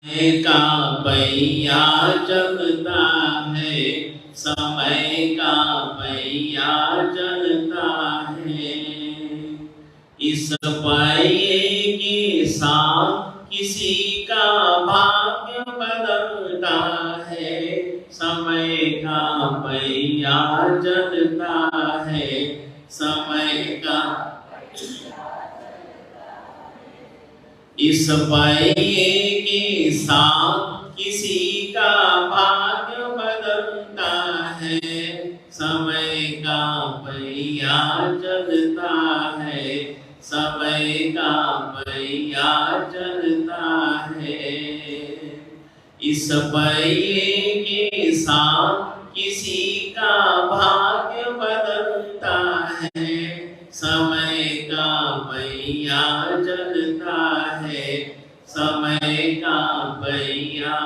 समय का पहिया चलता है, समय का पहिया चलता है। इस पहिए के साथ किसी का भाग्य बदलता है। समय का पहिया चलता है, समय का इस पहिए के साथ किसी का भाग्य बदलता है। समय का पहिया चलता है, समय का पहिया चलता है। इस पहिए के साथ किसी का भाग्य बदलता है। समय का पहिया चलता है, समय का पहिया।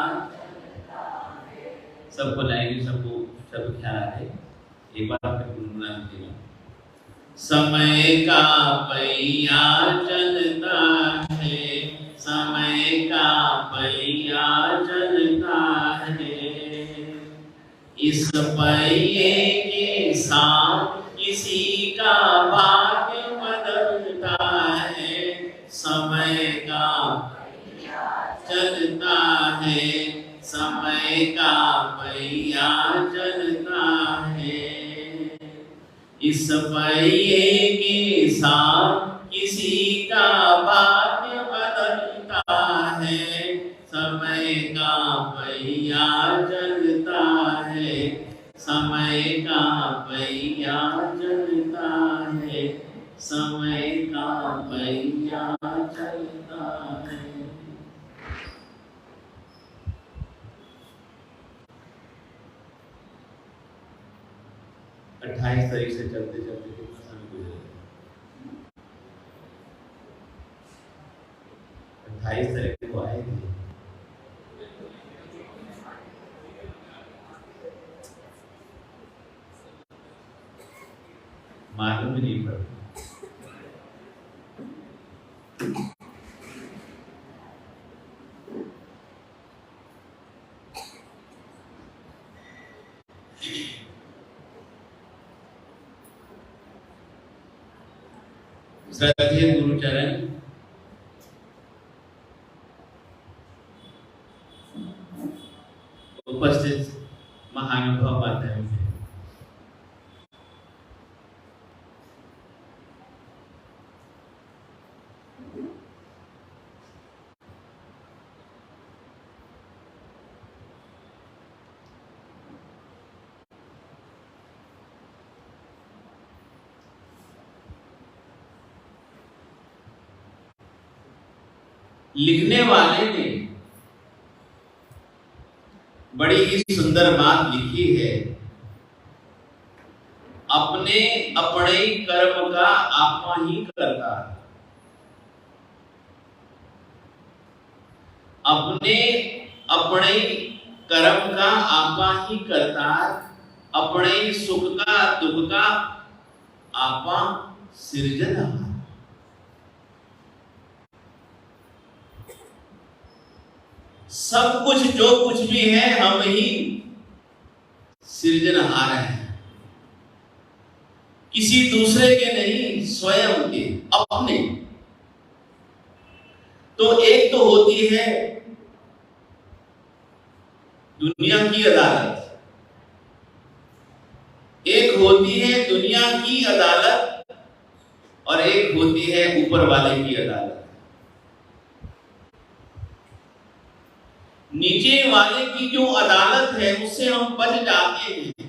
सबको लाएंगे, सबको सब ख्याल है। एक बार आपने गुनगुना दीजिएगा। समय का पहिया चलता है, समय का पहिया चलता है। इस पहिए के साथ किसी का भाग्य बदलता है। समय का चलता है, समय का पहिया चलता है। इस पहिए के साथ किसी का भाग्य बदलता है। समय का पहिया चलता है, समय का पहिया चलता है, समय का पहिया चलता है। 28 तारीख से चलते चलते कितना समय गुजरेगा। 28 तारीख को आएगी। मालूम ही नहीं पड़ता। श्रद्धेय गुरुचरण, उपस्थित महानुभाव माध्यम से लिखने वाले ने बड़ी ही सुंदर बात लिखी है। अपने अपने कर्म का आपा ही करता है। अपने अपने कर्म का आपा ही करता है। अपने सुख का दुख का आपा सिरजनहार। सब कुछ जो कुछ भी है हम ही सिरजनहार हैं, किसी दूसरे के नहीं, स्वयं के अपने। तो एक तो होती है दुनिया की अदालत, एक होती है दुनिया की अदालत, और एक होती है ऊपर वाले की अदालत। नीचे वाले की जो अदालत है उससे हम बच जाते हैं,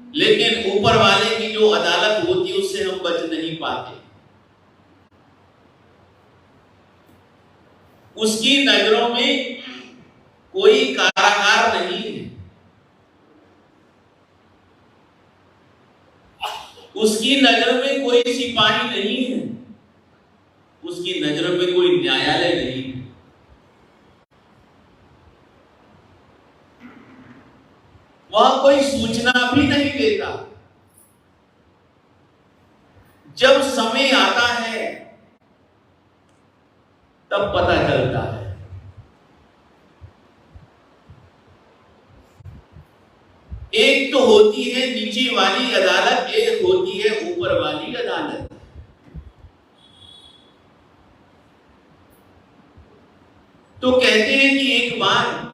लेकिन ऊपर वाले की जो अदालत होती है उससे हम बच नहीं पाते। उसकी नजरों में कोई कारागार नहीं है, उसकी नजर में कोई सिपाही नहीं है, उसकी नजरों में कोई न्यायालय नहीं है। वह कोई सूचना भी नहीं देता। जब समय आता है तब पता चलता है। एक तो होती है नीचे वाली अदालत, एक होती है ऊपर वाली अदालत। तो कहते हैं कि एक बार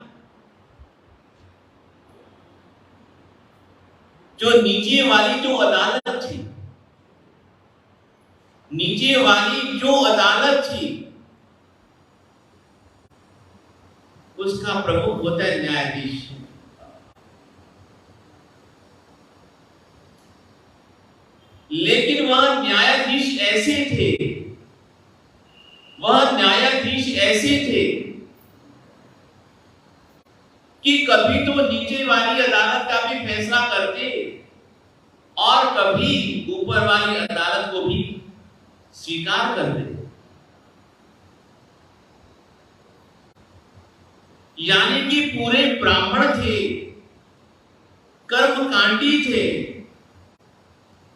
जो नीचे वाली जो अदालत थी, नीचे वाली जो अदालत थी, उसका प्रमुख होता है न्यायाधीश। लेकिन वह न्यायाधीश ऐसे थे, वह न्यायाधीश ऐसे थे कि कभी तो नीचे वाली अदालत का भी फैसला करते और कभी ऊपर वाली अदालत को भी स्वीकार करते। यानी कि पूरे ब्राह्मण थे, कर्मकांडी थे,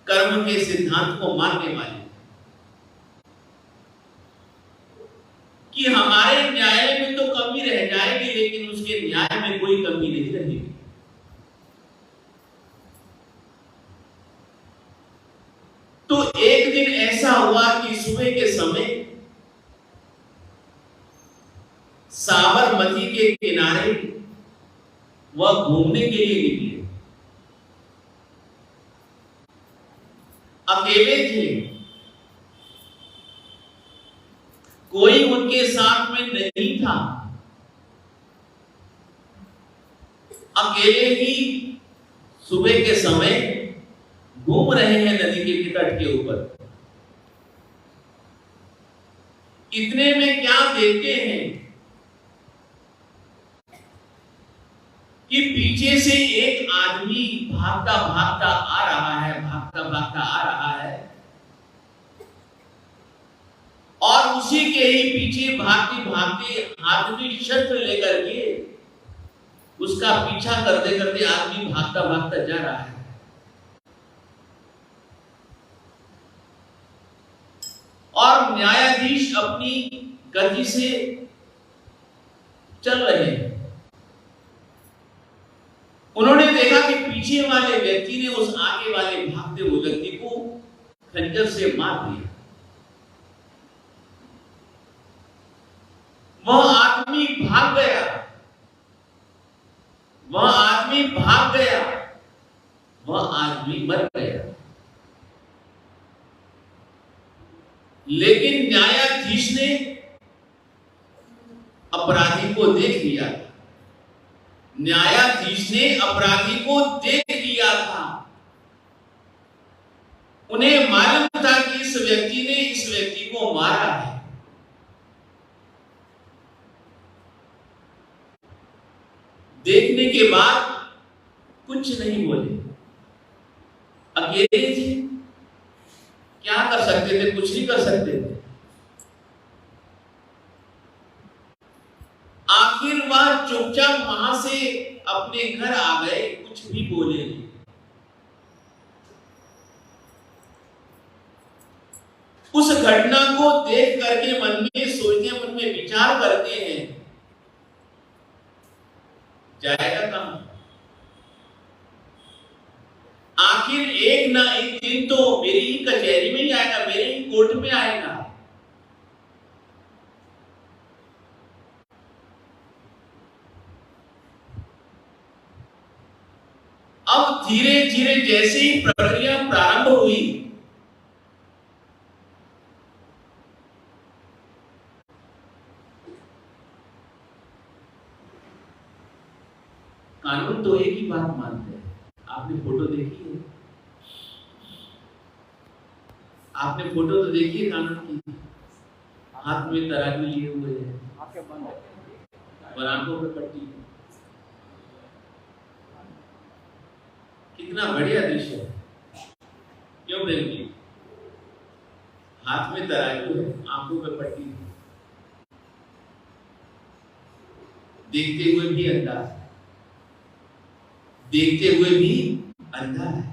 कर्म के सिद्धांत को मानने वाले, कि हमारे न्याय में तो कमी रह जाएगी लेकिन उसके न्याय में कोई कमी नहीं रहेगी। तो एक दिन ऐसा हुआ कि सुबह के समय साबरमती के किनारे वह घूमने के लिए निकले। अकेले थे, कोई उनके साथ में नहीं था, अकेले ही सुबह के समय घूम रहे हैं नदी के तट के ऊपर। इतने में क्या देखते हैं कि पीछे से एक आदमी भागता भागता आ रहा है, भागता भागता आ रहा है, और उसी के ही पीछे भागते भागते आदमी शस्त्र लेकर के उसका पीछा करते करते आदमी भागता भागता जा रहा है। और न्यायाधीश अपनी गति से चल रहे हैं। उन्होंने देखा कि पीछे वाले व्यक्ति ने उस आगे वाले भागते हुए व्यक्ति को खंजर से मार दिया। वह आदमी भाग गया, वह आदमी भाग गया, वह आदमी मर गया। लेकिन न्यायाधीश ने अपराधी को देख लिया था, न्यायाधीश ने अपराधी को देख लिया था। उन्हें मालूम था कि इस व्यक्ति ने इस व्यक्ति को मारा है। देखने के बाद कुछ नहीं बोले, अकेले थे, क्या कर सकते थे, कुछ नहीं कर सकते थे। आखिर वह चुपचाप वहां से अपने घर आ गए, कुछ भी बोले नहीं। उस घटना को देख करके मन में सोचते, मन में विचार करते हैं, जाएगा कहां? आखिर एक ना एक दिन तो मेरी ही कचहरी में ही आएगा, मेरे ही कोर्ट में आएगा। अब धीरे धीरे जैसे ही प्रक्रिया प्रारंभ हुई, कानून तो एक ही बात मानते हैं। आपने फोटो देखी है, आपने फोटो तो देखी है कानून की, हाथ में तराजू लिए हुए हैं और आंखों पे पट्टी। कितना बढ़िया दृश्य है, क्यों प्रेम जी? हाथ में तराजू है, आंखों पे पट्टी, देखते हुए भी अंधा है, देखते हुए भी अंधा है।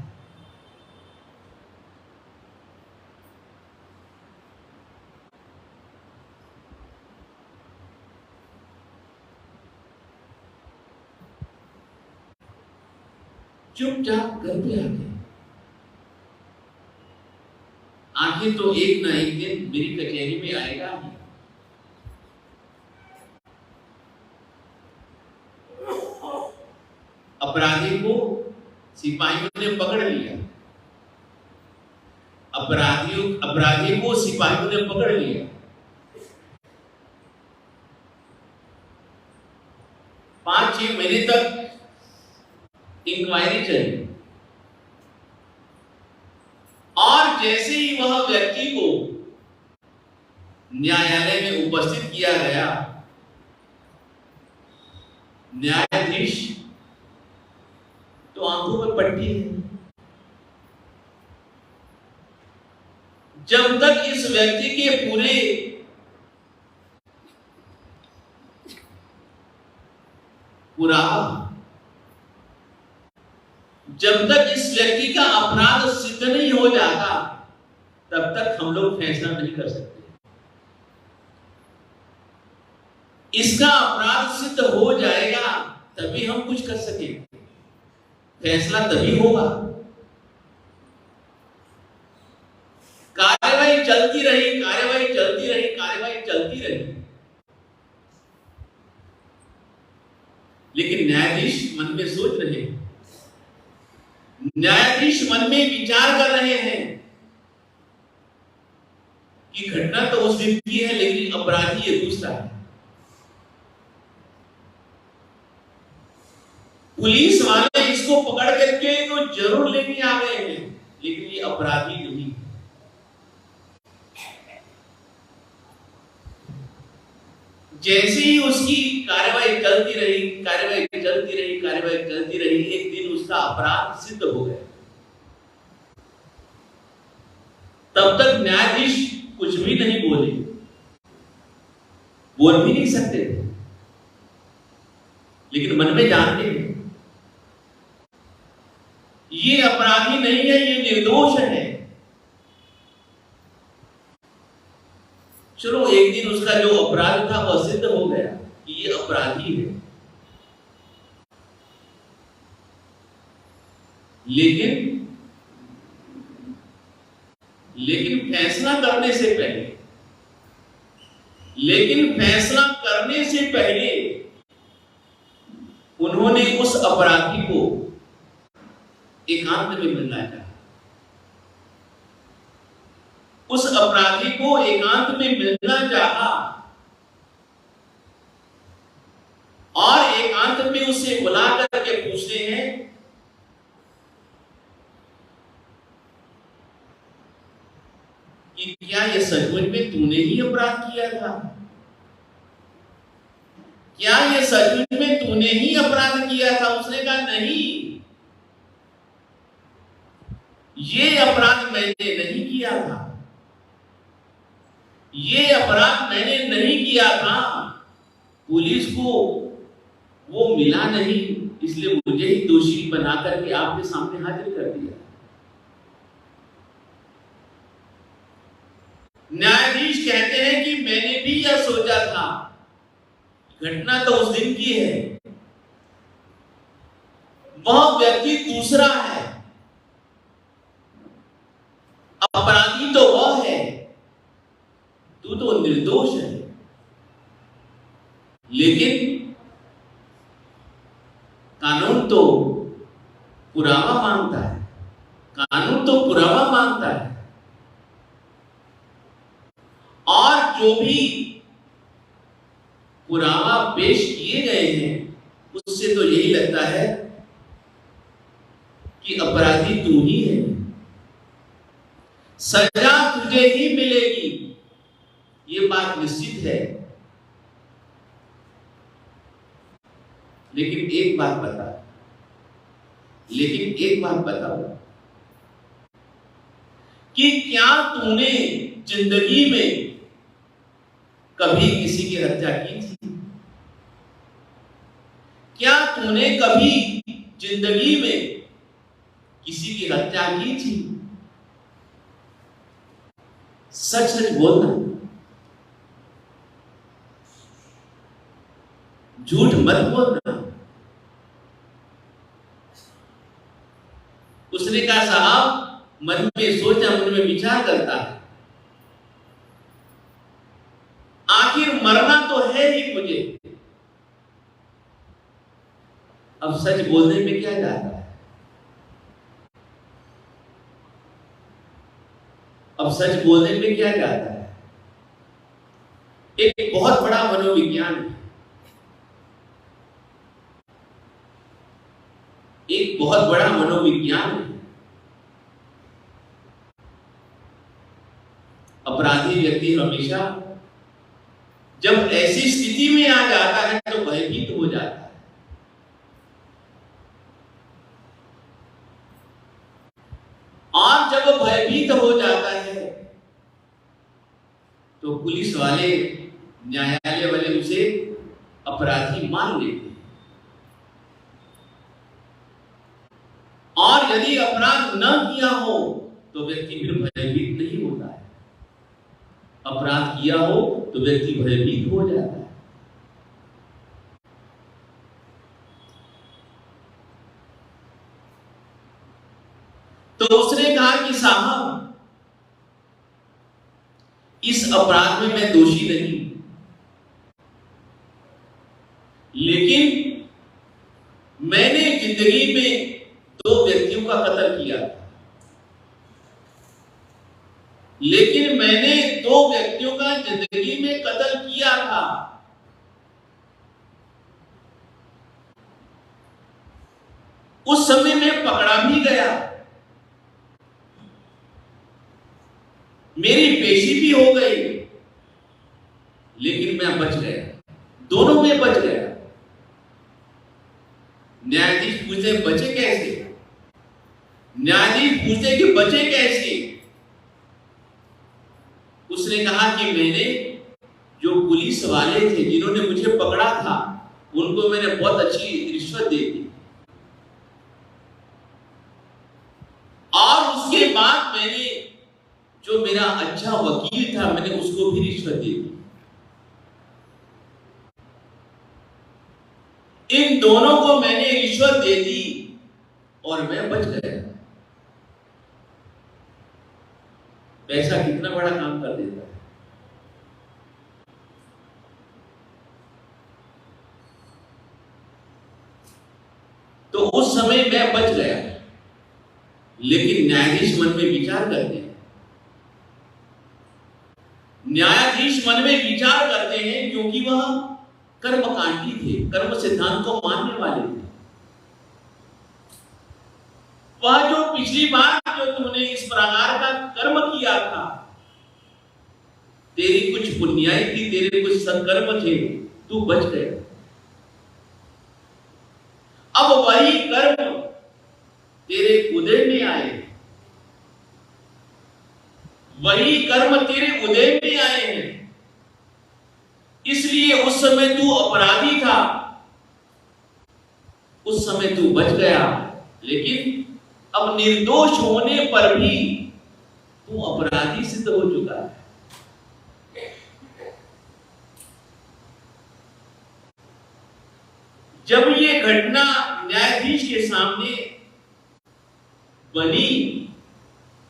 चुपचाप घर पे आ गए। आखिर तो एक ना एक दिन मेरी कचहरी में आएगा ही। अपराधी को सिपाहियों ने पकड़ लिया। अपराधी को सिपाहियों ने पकड़ लिया। 5-6 महीने तक इंक्वायरी चली और जैसे ही वह व्यक्ति को न्यायालय में उपस्थित किया गया, न्यायाधीश तो आंखों में पट्टी है। जब तक इस व्यक्ति के पूरे पुरावा, जब तक इस व्यक्ति का अपराध सिद्ध नहीं हो जाता, तब तक हम लोग फैसला नहीं कर सकते। इसका अपराध सिद्ध हो जाएगा तभी हम कुछ कर सकेंगे, फैसला तभी होगा। कार्यवाही चलती रही, कार्यवाही चलती रही, कार्यवाही चलती रही, लेकिन न्यायाधीश मन में सोच रहे हैं, न्यायाधीश मन में विचार कर रहे हैं कि घटना तो उस दिन की है, लेकिन अपराधी ये दूसरा है। पुलिस वाले इसको पकड़ करके तो जरूर लेने आ गए हैं, लेकिन ये अपराधी नहीं। जैसे ही उसकी कार्यवाही चलती रही, कार्यवाही चलती रही, कार्यवाही चलती रही, एक दिन उसका अपराध सिद्ध हो गया। तब तक न्यायाधीश कुछ भी नहीं बोले, बोल भी नहीं सकते थे, लेकिन मन में जानते हैं ये अपराधी नहीं है, ये निर्दोष है। चलो एक दिन उसका जो अपराध था वह सिद्ध हो गया कि ये अपराधी है, लेकिन फैसला करने से पहले उन्होंने उस अपराधी को एकांत में मिलना चाहा। उस अपराधी को एकांत में मिलना चाहा और एकांत में उसे बुला करके पूछते हैं कि क्या ये सचमुच में तूने ही अपराध किया था? क्या ये सचमुच में तूने ही अपराध किया था? उसने कहा नहीं, ये अपराध मैंने नहीं किया था, ये अपराध मैंने नहीं किया था। पुलिस को वो मिला नहीं, इसलिए मुझे ही दोषी बना करके आपके सामने हाजिर कर दिया। न्यायाधीश कहते हैं कि मैंने भी यह सोचा था, घटना तो उस दिन की है, वह व्यक्ति दूसरा है, अपराधी तो वह है, तू तो निर्दोष है। लेकिन कानून तो पुरावा मांगता है, कानून तो पुरावा मांगता है, और जो भी पुरावा पेश किए गए हैं उससे तो यही लगता है कि अपराधी तू ही है, सजा तुझे ही मिलेगी, ये बात निश्चित है। लेकिन एक बात बताओ कि क्या तूने जिंदगी में कभी किसी की हत्या की थी? क्या तूने कभी जिंदगी में किसी की हत्या की थी? सच सच बोलना, झूठ मत बोलना। उसने कहा साहब मन में सोचा, मन में विचार करता है, आखिर मरना तो है ही मुझे, अब सच बोलने में क्या जाता है, अब सच बोलने में क्या जाता है। एक बहुत बड़ा मनोविज्ञान है, एक बहुत बड़ा मनोविज्ञान है। अपराधी व्यक्ति हमेशा जब ऐसी स्थिति में आ जाता है तो भयभीत हो जाता है। और जब भयभीत हो जाता है तो पुलिस वाले, न्यायालय वाले उसे अपराधी मान लेते हैं। और यदि अपराध न किया हो तो व्यक्ति फिर भयभीत नहीं होता है, अपराध किया हो तो व्यक्ति भयभीत हो जाता है। तो उसने कहा कि साहब इस अपराध में मैं दोषी नहीं, लेकिन मैंने जिंदगी में 2 व्यक्तियों का कत्ल किया था, लेकिन मैंने 2 व्यक्तियों का जिंदगी में कत्ल किया था। उस समय में पकड़ा भी गया, मेरी पेशी भी हो गई, लेकिन मैं बच गया, दोनों में बच गया। न्यायाधीश पूछते बचे कैसे, न्यायाधीश पूछते कि बचे कैसे। उसने कहा कि मैंने जो पुलिस वाले थे जिन्होंने मुझे पकड़ा था उनको मैंने बहुत अच्छी रिश्वत दे दी, और उसके बाद मैंने जो मेरा अच्छा वकील था मैंने उसको भी रिश्वत दे दी। इन दोनों को मैंने रिश्वत दे दी और मैं बच गया। पैसा कितना बड़ा काम कर देता है। तो उस समय मैं बच गया, लेकिन न्यायाधीश मन में विचार करते हैं, न्यायाधीश मन में विचार करते हैं क्योंकि वह कर्मकांडी थे, कर्म सिद्धांत को मानने वाले थे। वह जो पिछली बार जो तुमने इस प्रकार का कर्म किया था, तेरी कुछ पुण्याई थी, तेरे कुछ सत्कर्म थे, तू बच गया। अब वही कर्म तेरे उदय में आए, वही कर्म तेरे उदय में आए हैं, इसलिए उस समय तू अपराधी था, उस समय तू बच गया, लेकिन अब निर्दोष होने पर भी तू अपराधी सिद्ध हो चुका है। जब ये घटना न्यायाधीश के सामने बनी,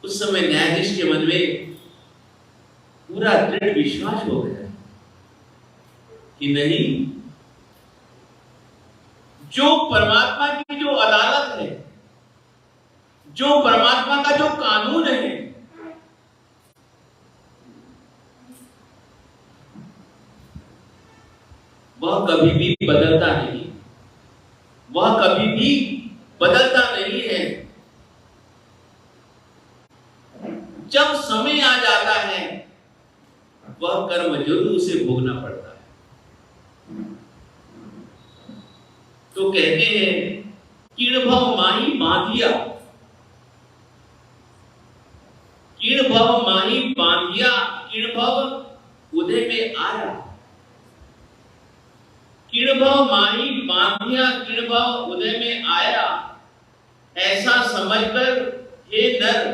उस समय न्यायाधीश के मन में पूरा दृढ़ विश्वास हो गया कि नहीं, जो परमात्मा की जो अदालत है, जो परमात्मा का जो कानून है, वह कभी भी बदलता नहीं, वह कभी भी बदलता नहीं है। जब समय आ जाता है वह कर्म जरूर उसे भोगना पड़ता है। तो कहते हैं कीड़भव माही बांधिया, कीड़भव माही बांधिया, कीड़भव उदय में आया, कीड़भव माही बांधिया, कीड़भव उदय में आया, ऐसा समझकर हे नर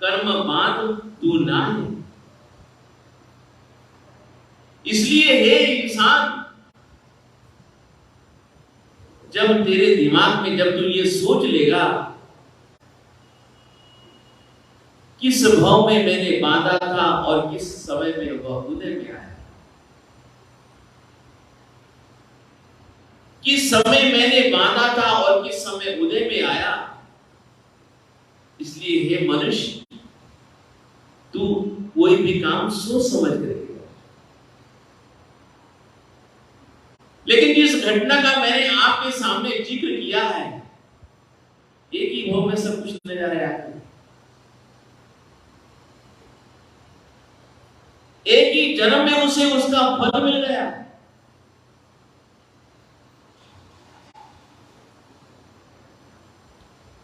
कर्म बांध तू ना है। इसलिए हे इंसान, जब तेरे दिमाग में जब तू ये सोच लेगा किस भाव में मैंने बांधा था और किस समय में वह उदय में आया। किस समय मैंने बांधा था और किस समय उदय में आया। इसलिए हे मनुष्य, तू कोई भी काम सोच समझ कर करेगा। लेकिन जिस घटना का मैंने आपके सामने जिक्र किया है, एक ही भाव में सब कुछ नजर आया है। एक ही जन्म में उसे उसका फल मिल गया।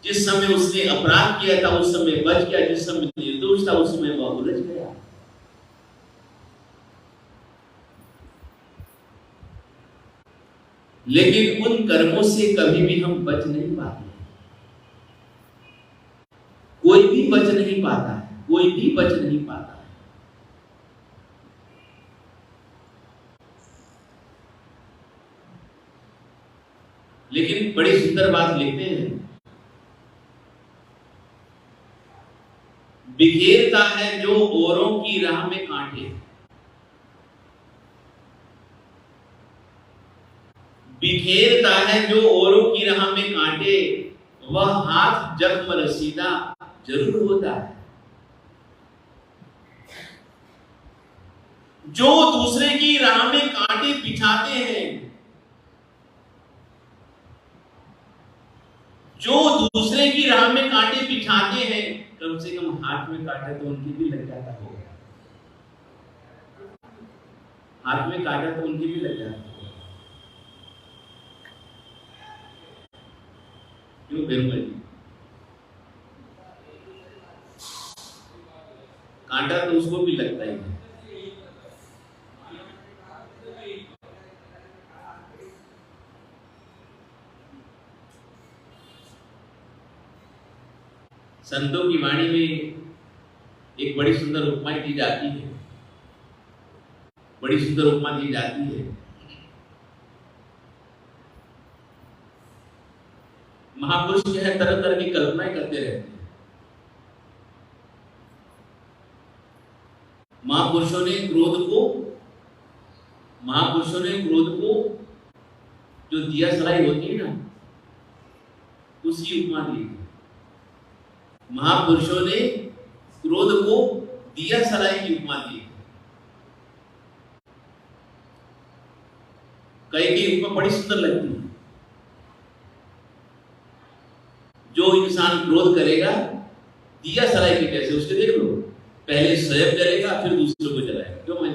जिस समय उसने अपराध किया था उस समय बच गया, जिस समय निर्दोष था उस समय वह उलझ गया। लेकिन उन कर्मों से कभी भी हम बच नहीं पाते। कोई भी बच नहीं पाता है, कोई भी बच नहीं पाता है। लेकिन बड़ी सुंदर बात लिखते हैं, बिखेरता है जो औरों की राह में कांटे। बिखेरता है जो औरों की राह में कांटे, वह हाथ जख्म रसीदा जरूर होता है। जो दूसरे की राह में कांटे बिछाते हैं, जो दूसरे की राह में कांटे बिछाते हैं, कम से कम हाथ में कांटा तो उनकी भी लग जाता होगा। हाथ में कांटा तो उनकी भी लग जाता होगा। क्यों बेरुआ जी? कांटा तो उसको भी लगता ही है। संतों की वाणी में एक बड़ी सुंदर उपमा दी जाती है, बड़ी सुंदर उपमा दी जाती है। महापुरुष जो है तरह तरह की कल्पनाएं करते रहते हैं। महापुरुषों ने क्रोध को जो दिया सलाई होती है ना, उसकी उपमा दी। महापुरुषों ने क्रोध को दिया सलाई की उपमा दी। कई उपमा बड़ी सुंदर लगती है। जो इंसान क्रोध करेगा दिया सलाई के कैसे, उसके देख लो, पहले स्वयं जलेगा फिर दूसरों को जलाएगा। क्यों मैं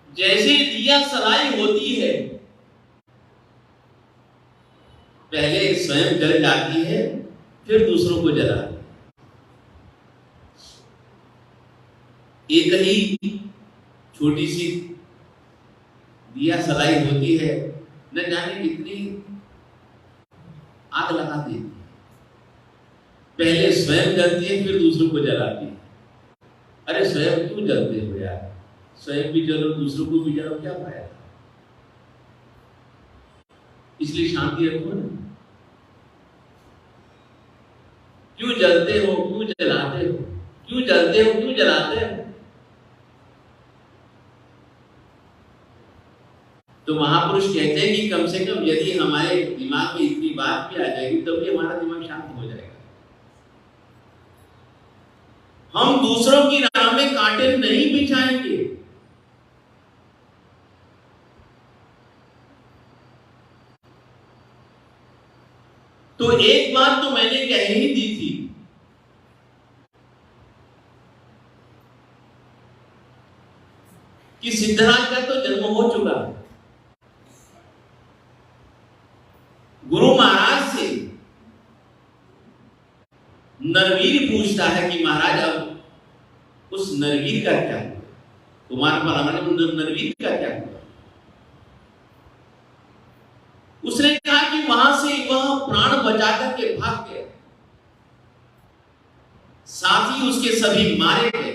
जैसे दिया सलाई होती है, पहले स्वयं जल जाती है फिर दूसरों को जलाती है। एक ही छोटी सी दिया सलाई होती है, न जाने कितनी आग लगा देती है। पहले स्वयं जलती है फिर दूसरों को जलाती है। अरे स्वयं क्यों जलते हो यार? स्वयं भी जलो दूसरों को भी जलाओ, क्या फायदा? इसलिए शांति रखो ना। क्यों जलते हो, क्यों जलाते हो, क्यों जलते हो, क्यों जलाते हो? तो महापुरुष कहते हैं कि कम से कम यदि हमारे दिमाग में इतनी बात भी आ जाएगी तो भी हमारा दिमाग शांत हो जाएगा। हम दूसरों की राह में कांटे नहीं बिछाएंगे। तो एक बात तो मैंने कह ही दी थी कि सिद्धराज का तो जन्म हो चुका है। गुरु महाराज से नरवीर पूछता है कि महाराज अब उस नरवीर का क्या हुआ? कुमार परमानंद नरवीर का क्या हुआ? उसने कहा कि वहां से वह प्राण बचा करके भाग गया, साथ ही उसके सभी मारे गए।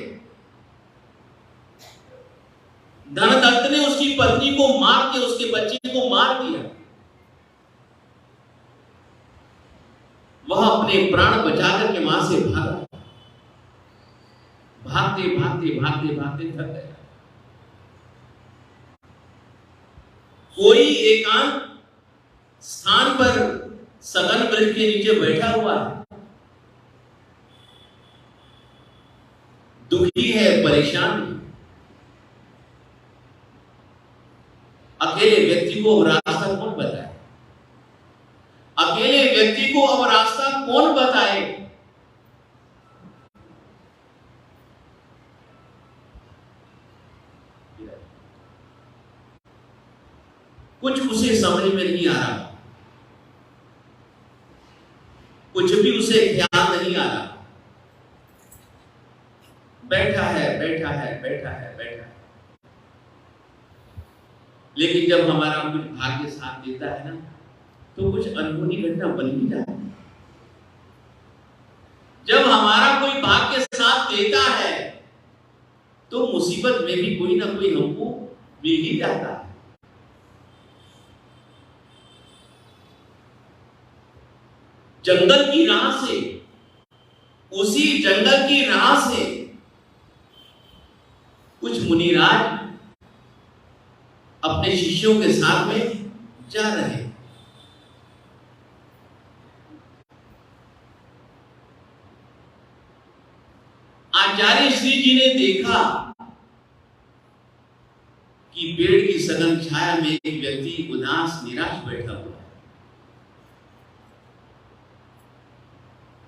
धनदत्त ने उसकी पत्नी को मार के उसके बच्चे को मार दिया। वह अपने प्राण बचा करके वहां से भागा। भागते भागते भागते भागते थक गया। कोई एकांत स्थान पर सघन वृक्ष के नीचे बैठा हुआ है, दुखी है, परेशान है। अकेले व्यक्ति को रास्ता कौन बताए? अकेले व्यक्ति को अब रास्ता कौन बताए? कुछ उसे समझ में नहीं आ रहा, कुछ भी उसे ख्याल नहीं आ रहा। बैठा है बैठा है बैठा है बैठा है। लेकिन जब हमारा कुछ भाग्य साथ देता है ना, तो कुछ अनहोनी घटना बन ही जाती है। जब हमारा कोई भाग्य साथ देता है तो मुसीबत में भी कोई ना कोई हमको मिल ही जाता है। जंगल की राह से, उसी जंगल की राह से कुछ मुनिराज अपने शिष्यों के साथ में जा रहे हैं। आचार्य श्री जी ने देखा कि पेड़ की सघन छाया में एक व्यक्ति उदास निराश बैठा हुआ है,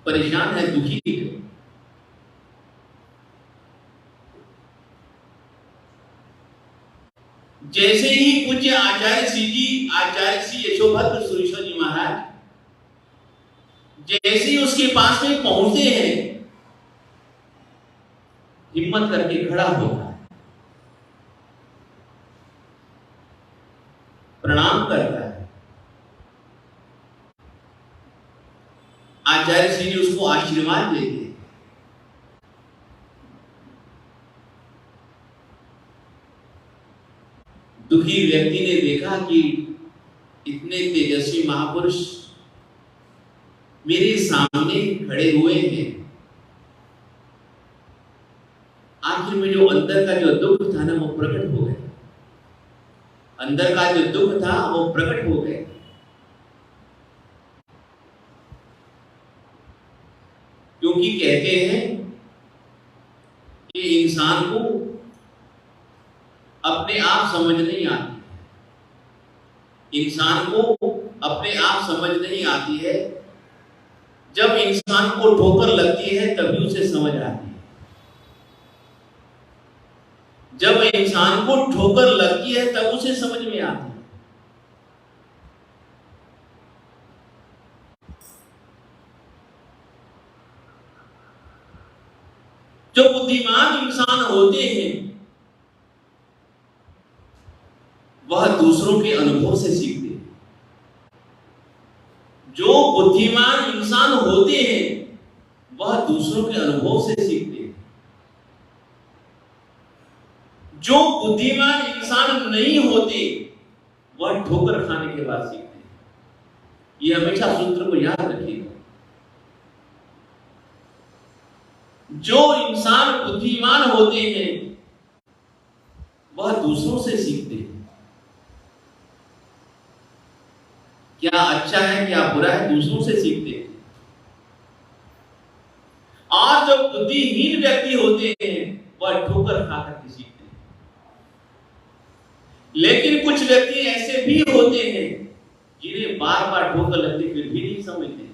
परेशान है, दुखी है। जैसे ही पूज्य आचार्य श्री यशोभद्र सुरेश्वर जी महाराज जैसे ही उसके पास में पहुंचते हैं, हिम्मत करके खड़ा होता है, प्रणाम करता है। आचार्य श्री जी उसको आशीर्वाद देते हैं। दुखी व्यक्ति ने देखा कि इतने तेजस्वी महापुरुष मेरे सामने खड़े हुए हैं, आखिर में जो अंदर का जो दुख था ना वो प्रकट हो गया। अंदर का जो दुख था वो प्रकट हो गया। क्योंकि कहते हैं कि इंसान को अपने आप समझ नहीं आती, इंसान को अपने आप समझ नहीं आती है। जब इंसान को ठोकर लगती है तभी उसे समझ आती है। जब इंसान को ठोकर लगती है तब उसे समझ में आती है। जो बुद्धिमान इंसान होते हैं वह दूसरों के अनुभव से सीखते हैं। जो बुद्धिमान इंसान होते हैं वह दूसरों के अनुभव से सीखते हैं। जो बुद्धिमान इंसान नहीं होते वह ठोकर खाने के बाद सीखते हैं। ये हमेशा सूत्र को याद रखिएगा। जो इंसान बुद्धिमान होते हैं वह दूसरों से सीखते हैं। क्या अच्छा है क्या बुरा है दूसरों से सीखते हैं। और जो बुद्धिहीन व्यक्ति होते हैं वह ठोकर खाकर के सीखते हैं। लेकिन कुछ व्यक्ति ऐसे भी होते हैं जिन्हें बार बार ठोकर लगती फिर भी नहीं समझते।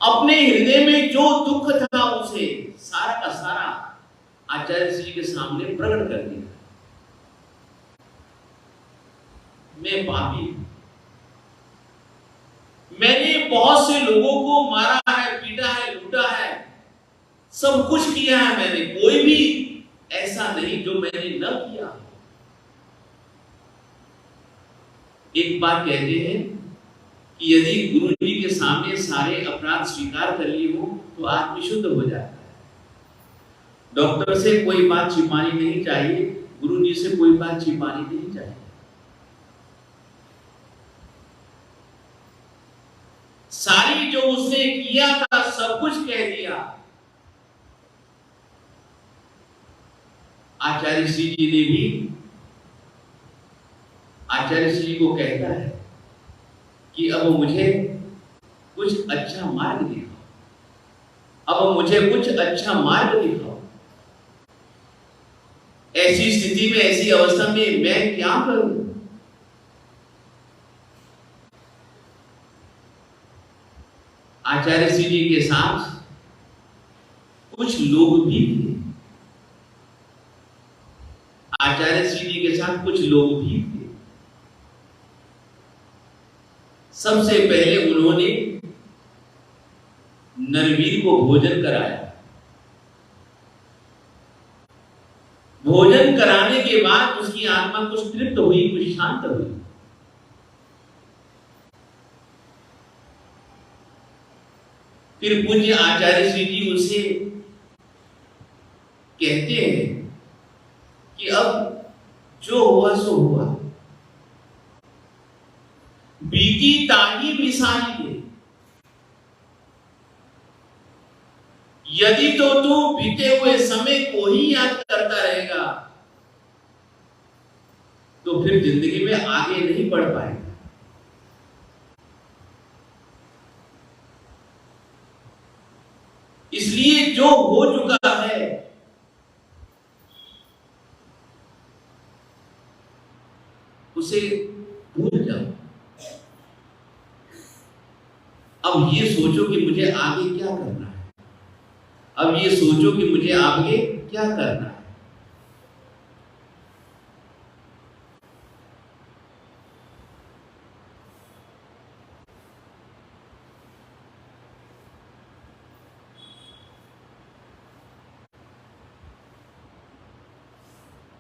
अपने हृदय में जो दुख था उसे सारा का सारा आचार्य श्री के सामने प्रकट कर दिया। मैं पापी हूं, मैंने बहुत से लोगों को मारा है, पीटा है, लूटा है, सब कुछ किया है मैंने, कोई भी ऐसा नहीं जो मैंने न किया। एक बात कहते हैं कि यदि गुरु जी के सामने सारे अपराध स्वीकार कर लिए हो तो आदमी शुद्ध हो जाता है। डॉक्टर से कोई बात छिपानी नहीं चाहिए, गुरु जी से कोई बात छिपानी नहीं चाहिए। उसने किया था सब कुछ कह दिया। आचार्य श्री जी ने भी आचार्य श्री जी को कहता है कि अब मुझे कुछ अच्छा मार्ग दिखाओ, अब मुझे कुछ अच्छा मार्ग दिखाओ। ऐसी स्थिति में, ऐसी अवस्था में मैं क्या करूं? आचार्य श्री जी के साथ कुछ लोग भी थे। आचार्य श्री जी के साथ कुछ लोग भी थे। सबसे पहले उन्होंने नरवीर को भोजन कराया। भोजन कराने के बाद उसकी आत्मा कुछ तृप्त हुई, कुछ शांत हुई। फिर पूज्य आचार्य श्री जी उसे कहते हैं कि अब जो हुआ सो हुआ, बीती ताही बिसारी दे। यदि तो तू बीते हुए समय को ही याद करता रहेगा तो फिर जिंदगी में आगे नहीं बढ़ पाएगा। इसलिए जो हो चुका है उसे भूल जाओ। अब ये सोचो कि मुझे आगे क्या करना है। अब ये सोचो कि मुझे आगे क्या करना है।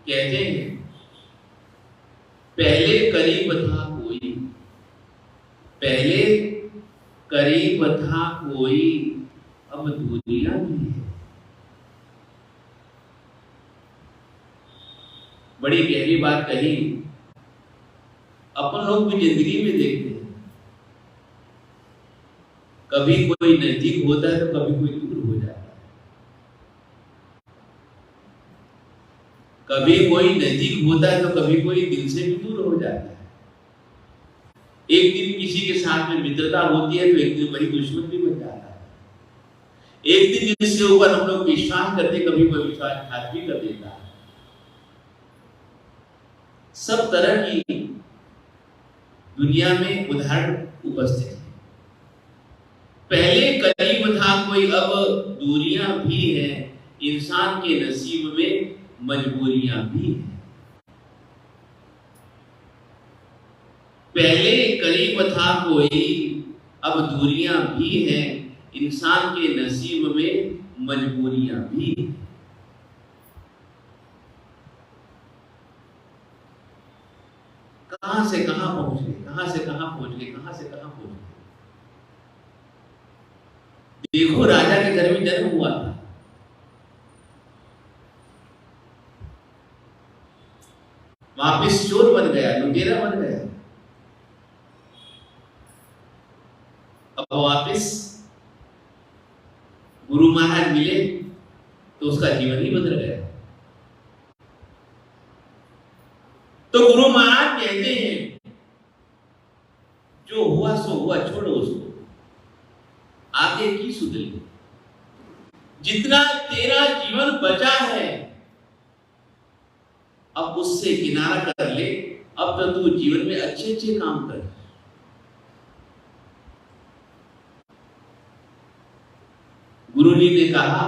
कहते हैं पहले करीब था कोई, पहले करीब था कोई, अब दूरियां भी है। बड़ी गहरी बात कही। अपन लोग भी जिंदगी में देखते हैं, कभी कोई नजदीक होता है तो कभी कोई दूर हो जाता है। कभी कोई नजदीक होता है तो कभी कोई दिल से भी दूर हो जाता है। एक दिन किसी के साथ में मित्रता होती है तो एक दिन बड़ी दुश्मन भी बन जाता है। एक दिन जिसके ऊपर हम लोग विश्वास करते, कभी कोई विश्वासघात भी कर देता है। सब तरह की दुनिया में उदाहरण उपस्थित है। पहले करीब था कोई, अब दूरियां भी हैं। इंसान के नसीब में मजबूरियां भी हैं। पहले करीब था कोई, अब दूरियां भी हैं। इंसान के नसीब में मजबूरियां भी हैं। कहां से कहां पहुंच गए, कहां से कहां पहुंच गए, कहां से कहां पहुंच गए। देखो, राजा के घर में जन्म हुआ था, वापिस चोर बन गया, लुटेरा बन गया। अब वापिस गुरु महाराज मिले तो उसका जीवन ही बदल गया। तो गुरु महाराज कहते हैं जो हुआ सो हुआ, छोड़ो उसको, आगे की सुधरी। जितना तेरा जीवन बचा है अब उससे किनारा कर ले। अब तो तू जीवन में अच्छे अच्छे काम कर। गुरु जी ने कहा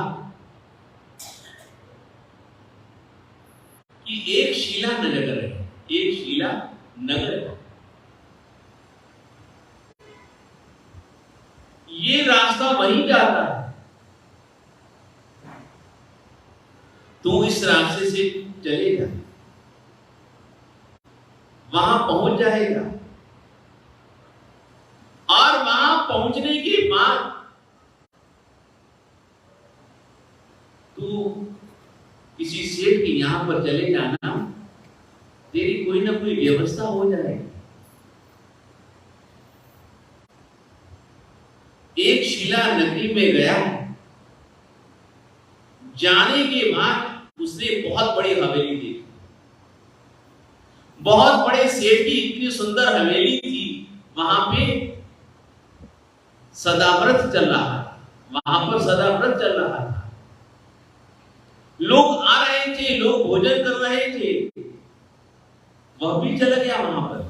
कि एक शीला नगर है, एक शीला नगर है। ये रास्ता वहीं जाता है, तू इस रास्ते से चलेगा, वहां पहुंच जाएगा। और वहां पहुंचने के बाद तू किसी सेठ के यहां पर चले जाना, तेरी कोई ना कोई व्यवस्था हो जाएगी। एक तक्षशिला नगरी में गया। जाने के बाद उसने बहुत बड़ी हवेली देखी। बहुत बड़े सेठ की इतनी सुंदर हवेली थी, वहां पे सदाव्रत चल रहा था, वहां पर सदाव्रत चल रहा था। लोग आ रहे थे, लोग भोजन कर रहे थे, वह भी चला गया वहां पर।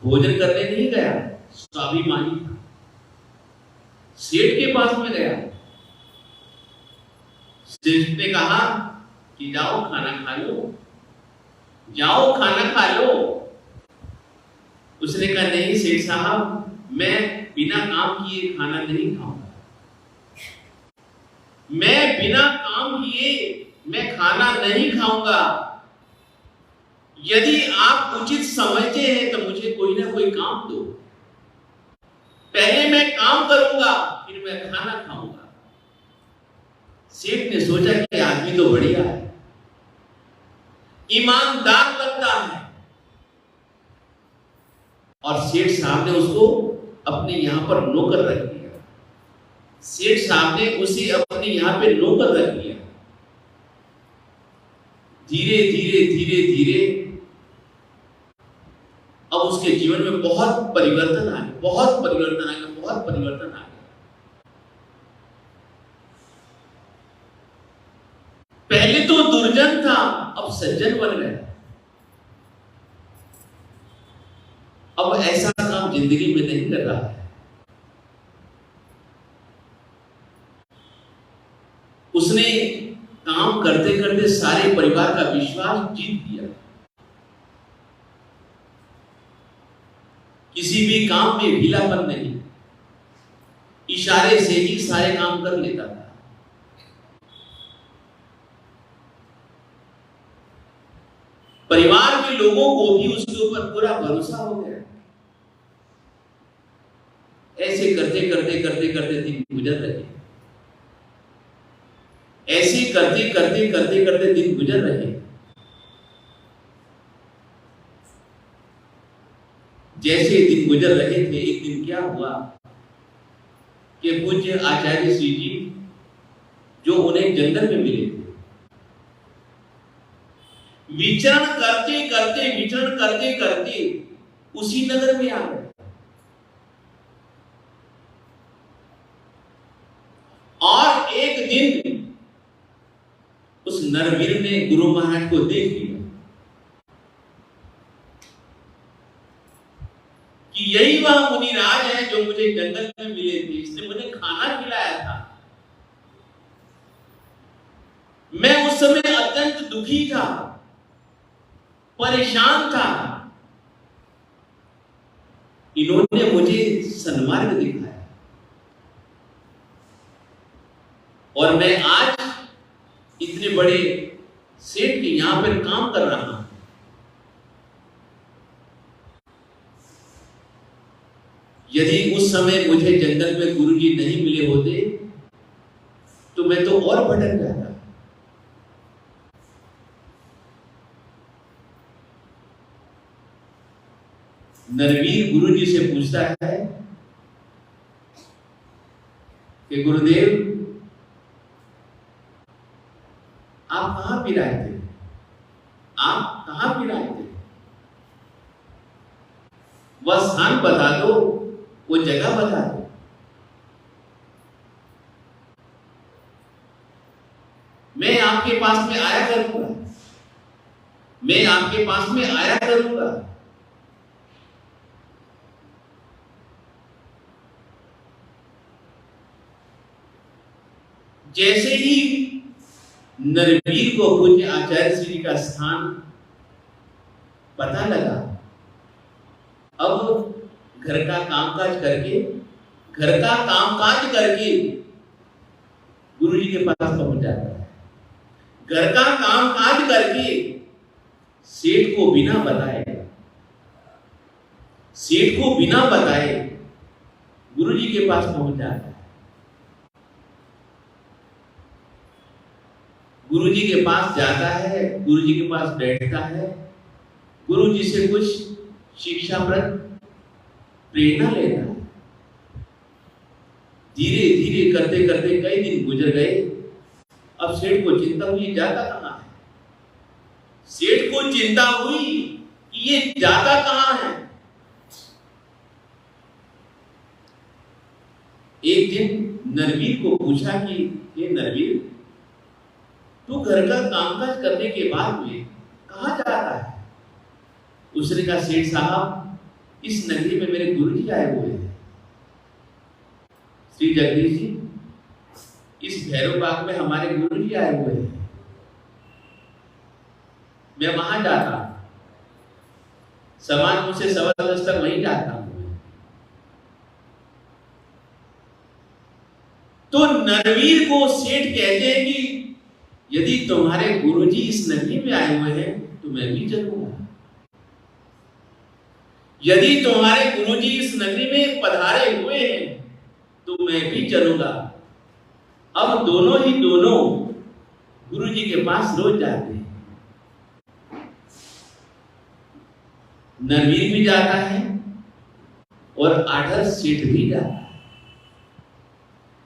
भोजन करने नहीं गया, स्वाभिमानी था, सेठ के पास में गया। सेठ ने कहा कि जाओ खाना खा लो, जाओ खाना खा लो। उसने कहा नहीं सेठ साहब, मैं बिना काम किए खाना नहीं खाऊंगा, मैं बिना काम किए मैं खाना नहीं खाऊंगा। यदि आप उचित समझते हैं तो मुझे कोई ना कोई काम दो, पहले मैं काम करूंगा फिर मैं खाना खाऊंगा। सेठ ने सोचा कि आदमी तो बढ़िया है, ईमानदार लगता है, और सेठ साहब ने उसको अपने यहां पर नौकर रख दिया। सेठ साहब ने उसे अपने यहां पे नौकर रख दिया। धीरे धीरे धीरे धीरे अब उसके जीवन में बहुत परिवर्तन आ गया, बहुत परिवर्तन आ गया, बहुत परिवर्तन आ गया। पहले तो दुर्जन था, अब सज्जन बन गया। अब ऐसा काम जिंदगी में नहीं कर रहा है। उसने काम करते करते सारे परिवार का विश्वास जीत लिया। किसी भी काम में ढीलापन नहीं, इशारे से ही सारे काम कर लेता था। परिवार के लोगों को भी उसके ऊपर पूरा भरोसा हो गया। ऐसे करते करते करते करते दिन गुजर रहे, ऐसे करते करते करते करते दिन गुजर रहे। जैसे दिन गुजर रहे थे, एक दिन क्या हुआ कि पूज्य आचार्य श्री जी जो उन्हें जंगल में मिले थे, विचरण करते करते विचरण करते करते उसी नगर में आ गए। और एक दिन उस नरवीर ने गुरु महाराज को देख लिया कि यही वह मुनिराज है जो मुझे जंगल में मिले थे, इसने मुझे खाना खिलाया था। मैं उस समय अत्यंत दुखी था, परेशान था, इन्होंने मुझे सन्मार्ग दिखाया और मैं आज इतने बड़े सेठ के यहां पर काम कर रहा हूं। यदि उस समय मुझे जंगल में गुरुजी नहीं मिले होते तो मैं तो और भटक जाता। नरवीर गुरुजी से पूछता है कि गुरुदेव आप कहां विराए थे, आप कहां विराए थे, वह स्थान बता दो, वो जगह बता दो। मैं आपके पास में आया करूंगा, मैं आपके पास में आया करूंगा। जैसे ही नरवीर को पूज्य आचार्य श्री का स्थान पता लगा, अब घर का कामकाज करके गुरुजी के पास पहुंच जाता है। घर का कामकाज करके सेठ को बिना बताए गुरुजी के पास पहुंच जाता है। गुरुजी के पास जाता है, गुरुजी के पास बैठता है, गुरुजी से कुछ शिक्षाप्रद प्रेरणा लेता है। धीरे धीरे करते करते कई दिन गुजर गए। अब सेठ को चिंता हुई जाता कहाँ है। सेठ को चिंता हुई कि ये जाता कहाँ है। एक दिन नरवीर को पूछा कि ये नरवीर, तू घर का कामकाज करने के बाद में कहाँ जाता है। उसने कहा, सेठ साहब, इस नगरी में मेरे गुरुजी आए हुए हैं। श्री जगदीश जी, इस भैरव बाग में हमारे गुरुजी आए हुए हैं, मैं वहां जाता हूं। सवा 9 से सवा 10 तक वहीं जाता हूं। तो नरवीर को सेठ कहते हैं कि यदि तुम्हारे गुरुजी इस नगरी में आए हुए हैं तो मैं भी चलूंगा। यदि तुम्हारे गुरुजी इस नगरी में पधारे हुए हैं तो मैं भी चलूंगा। अब दोनों गुरुजी के पास रोज जाते हैं। नरवीर भी जाता है और आडर सेठ भी जाता है।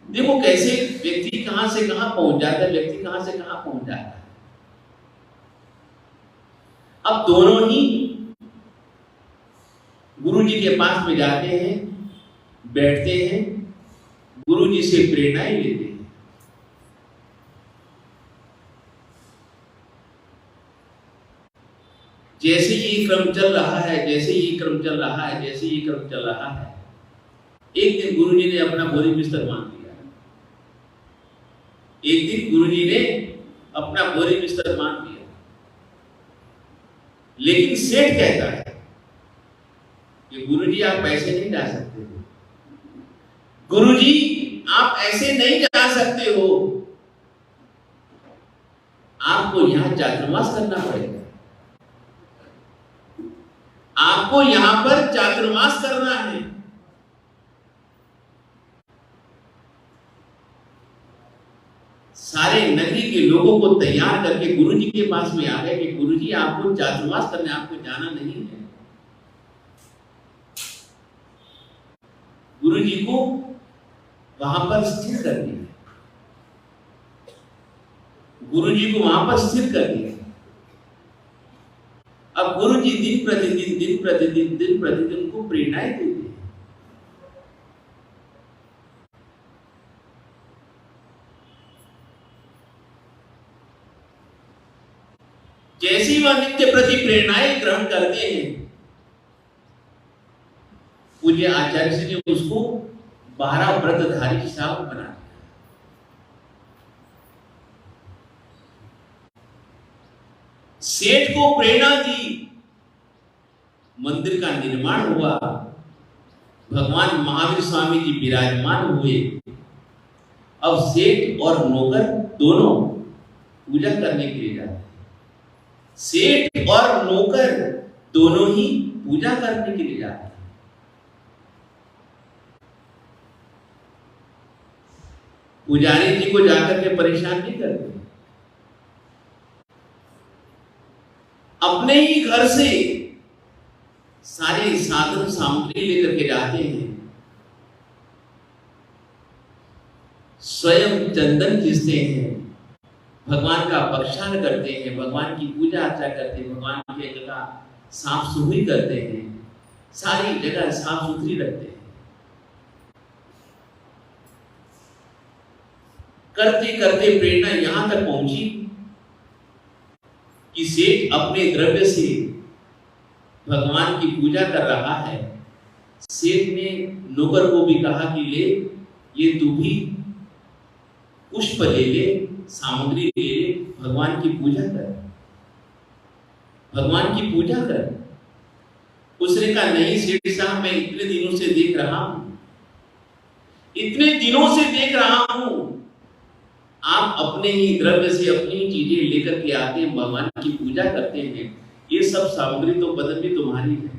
देखो कैसे व्यक्ति कहां से कहां पहुंच जाता है, व्यक्ति कहां से कहां पहुंच जाता है। अब दोनों ही गुरुजी के पास में जाते हैं, बैठते हैं, गुरुजी से प्रेरणाएं लेते हैं। जैसे ये क्रम चल रहा है, एक दिन गुरुजी ने अपना बोरी बिस्तर मान लिया। लेकिन सेठ कहता है कि गुरुजी आप ऐसे नहीं जा सकते हो, गुरुजी आप ऐसे नहीं जा सकते हो, आपको यहां चातुर्मास करना पड़ेगा, आपको यहां पर चातुर्मास करना है। सारे नगरी के लोगों को तैयार करके गुरुजी के पास में आ गए कि गुरुजी आपको चातुर्मास करने, आपको जाना नहीं है। गुरुजी को वहां पर स्थिर कर दिया, अब गुरुजी दिन प्रतिदिन उनको प्रेरणाएं देते हैं। जैसे ही वह नित्य प्रति प्रेरणाएं ग्रहण करते हैं, पूज्य आचार्य जी ने उसको 12 व्रतधारी श्रावक बना दिया। सेठ को प्रेरणा दी, मंदिर का निर्माण हुआ, भगवान महावीर स्वामी जी विराजमान हुए। अब सेठ और नौकर दोनों पूजा करने के लिए जाते हैं। सेठ और नौकर दोनों ही पूजा करने के लिए जाते हैं। पुजारी जी को जाकर के परेशान नहीं करते, अपने ही घर से सारे साधन सामग्री लेकर के जाते हैं। स्वयं चंदन घिसते हैं, भगवान का बख्शान करते हैं, भगवान की पूजा अर्चना करते हैं, भगवान की जगह साफ सुथरी करते हैं, सारी जगह साफ सुथरी रखते हैं। करते करते प्रेरणा यहां तक पहुंची कि सेठ अपने द्रव्य से भगवान की पूजा कर रहा है। सेठ ने नौकर को भी कहा कि ले, ये तू भी पुष्प ले ले, सामग्री ले ले, भगवान की पूजा कर, भगवान की पूजा कर। उसने कहा, नहीं सेठ साहब, मैं इतने दिनों से देख रहा हूं, आप अपने ही द्रव्य से अपनी ही चीजें लेकर के आते हैं, भगवान की पूजा करते हैं। ये सब सामग्री तो बदन में तुम्हारी है,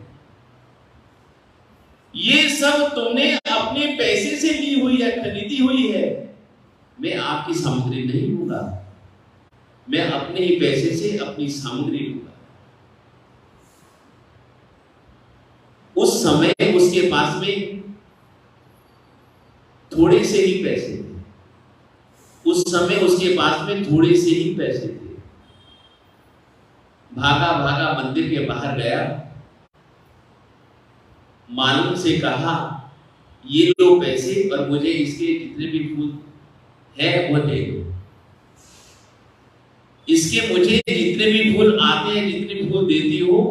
ये सब तुमने अपने पैसे से ली हुई है, खरीदी हुई है। मैं आपकी सामग्री नहीं लूंगा, मैं अपने ही पैसे से अपनी सामग्री लूंगा। उस समय उसके पास में थोड़े से ही पैसे थे, उस समय उसके पास में थोड़े से ही पैसे थे। भागा भागा मंदिर के बाहर गया, मालूम से कहा ये लो पैसे और मुझे इसके जितने भी फूल है वो दे दो, इसके मुझे जितने भी फूल आते हैं, जितने फूल देती हो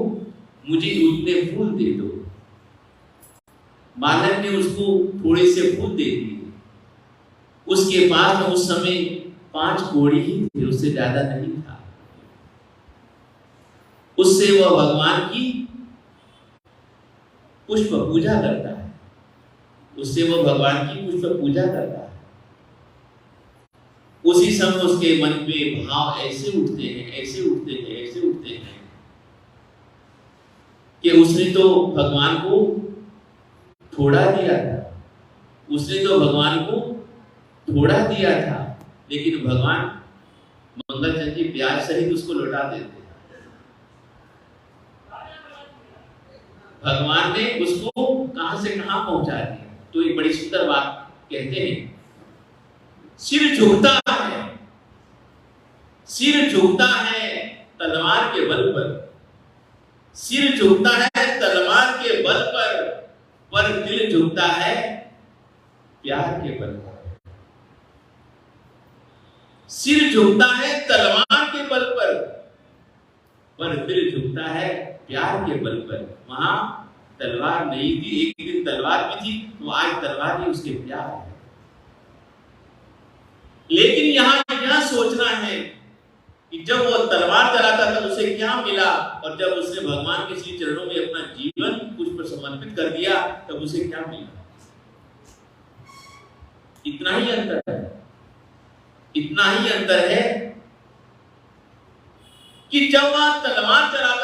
मुझे उतने फूल दे दो। बालक ने उसको थोड़े से फूल दे दिए। उसके पास उस समय 5 कौड़ी ही थे, उससे ज्यादा नहीं था। उससे वह भगवान की पुष्प पूजा करता है, उससे वह भगवान की पुष्प पूजा करता है। उसी समय उसके मन में भाव ऐसे उठते हैं, ऐसे उठते हैं, ऐसे उठते हैं कि उसने तो भगवान को थोड़ा दिया था, उसने तो भगवान को थोड़ा दिया था, लेकिन भगवान मंगलचंद जी ब्याज सहित उसको लौटा देते। भगवान ने उसको कहां से कहां पहुंचा दिया। तो एक बड़ी सुंदर बात कहते हैं, सिर झुकता है, सिर झुकता है तलवार के बल पर, सिर झुकता है तलवार के बल पर दिल झुकता है प्यार के बल पर। सिर झुकता है तलवार के बल पर दिल झुकता है प्यार के बल पर। वहां तलवार नहीं थी, एक दिन तलवार भी थी, तो आज तलवार ही उसके प्यार है। लेकिन यहां यह सोचना है कि जब वो तलवार चलाता था उसे क्या मिला, और जब उसने भगवान के श्री चरणों में अपना जीवन पुष्प समर्पित कर दिया तब उसे क्या मिला। इतना ही अंतर है, इतना ही अंतर है कि जब वह तलवार चलाता